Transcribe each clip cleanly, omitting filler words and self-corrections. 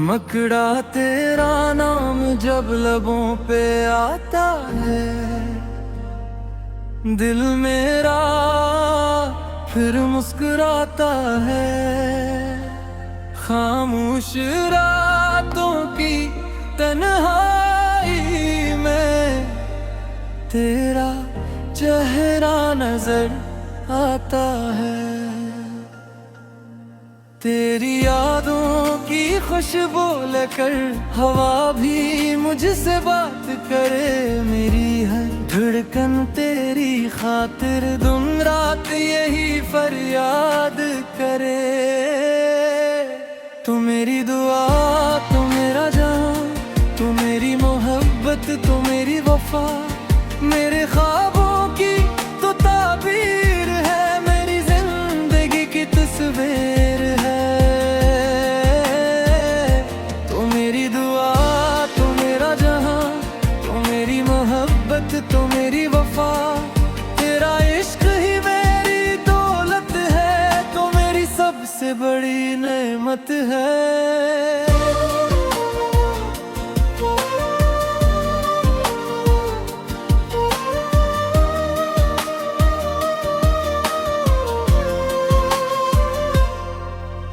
चमकड़ा तेरा नाम जब लबों पे आता है, दिल मेरा फिर मुस्कुराता है। खामोश रातों की तन्हाई में तेरा चेहरा नजर आता है। तेरी यादों की खुशबू लेकर हवा भी मुझसे बात करे। मेरी हर धड़कन तेरी खातिर दिन रात यही फरियाद करे। तू मेरी दुआ, तू मेरा जान, तू मेरी मोहब्बत, तू मेरी वफा, मेरे ख्वाबों की तो ताबीर है, मेरी जिंदगी की तस्वीर है। तू मेरी दुआ, तू मेरा जहां, तू मेरी मोहब्बत, तू मेरी वफा, तेरा इश्क ही मेरी दौलत है, तू मेरी सबसे बड़ी नेमत है।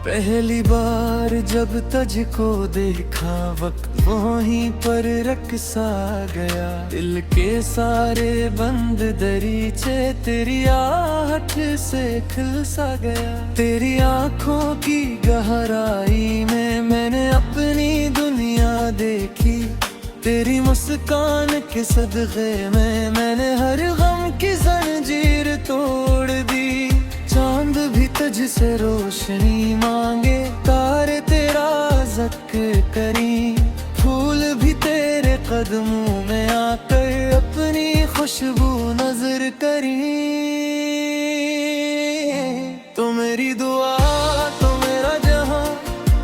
पहली बार जब तुझको देखा वक्त वहीं पर रक़्सा गया। दिल के सारे बंद दरीचे तेरी आहट से खिल सा गया। तेरी आंखों की गहराई में मैंने अपनी दुनिया देखी। तेरी मुस्कान के सदक़े में मैंने हर गम की जंजीर तोड़ दी। चांद भी तुझसे रोशनी मांगे, तारे तेरा ज़िक्र करी, फूल भी तेरे कदमों में आकर अपनी खुशबू नजर करी। तो मेरी दुआ, तो मेरा जहां,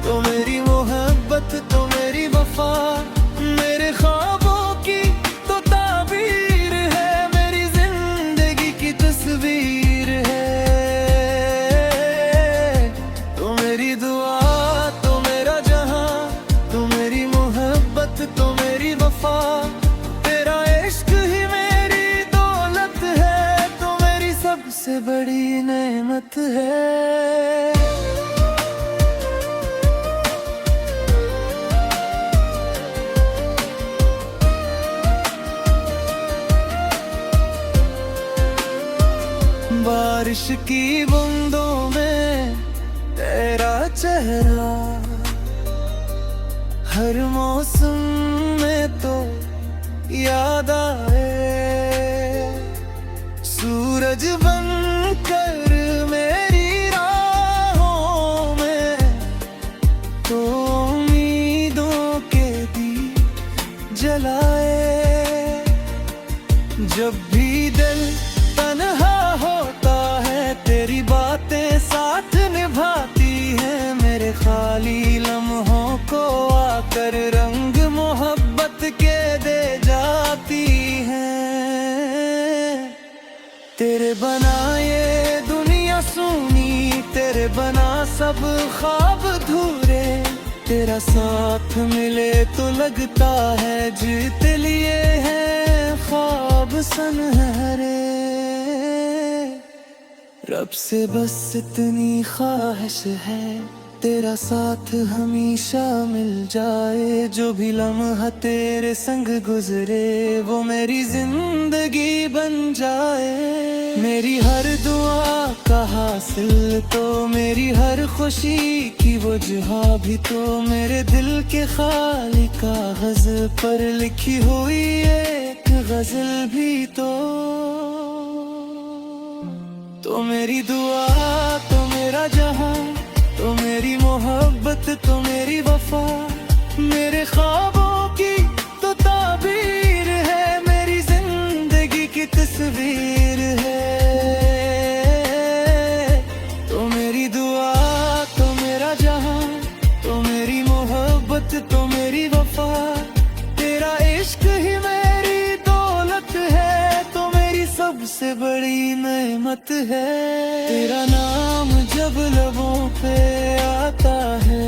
तो मेरी मोहब्बत, तो मेरी वफा, मेरे ख्वाबों की तो ताबीर है, मेरी जिंदगी की तस्वीर है। तो मेरी वफा, तेरा इश्क ही मेरी दौलत है, तो मेरी सबसे बड़ी नेमत है। बारिश की बूंदों में तेरा चेहरा, हर मौसम में तो याद आए। सूरज बनकर मेरी राहों में तो उम्मीदों के दीप जलाए। जब भी दिल तन्हा होता है तेरी बातें साथ निभाती हैं। मेरे खाली लम्हों को आकर रंग मोहब्बत के दे जाती हैं। तेरे बना ये दुनिया सूनी, तेरे बना सब ख्वाब अधूरे। तेरा साथ मिले तो लगता है जीते लिए हैं ख्वाब सुनहरे। रब से बस इतनी ख्वाहिश है तेरा साथ हमेशा मिल जाए। जो भी लम्हा तेरे संग गुजरे वो मेरी जिंदगी बन जाए। मेरी हर दुआ का हासिल तो मेरी हर खुशी की वजह भी तो मेरे दिल के खाली कागज पर लिखी हुई एक गजल भी तो मेरी दुआ, तो मेरा जहां, तो मेरी मोहब्बत, तो मेरी वफा, मेरे ख्वाबों की तो ताबीर है, मेरी जिंदगी की तस्वीर है। तो मेरी दुआ, तो मेरा जहां, तो मेरी मोहब्बत, तो मेरी वफा, तेरा इश्क ही मेरी दौलत है, तो मेरी सबसे बड़ी नेमत है। तेरा नाम जब लबों पे आता है,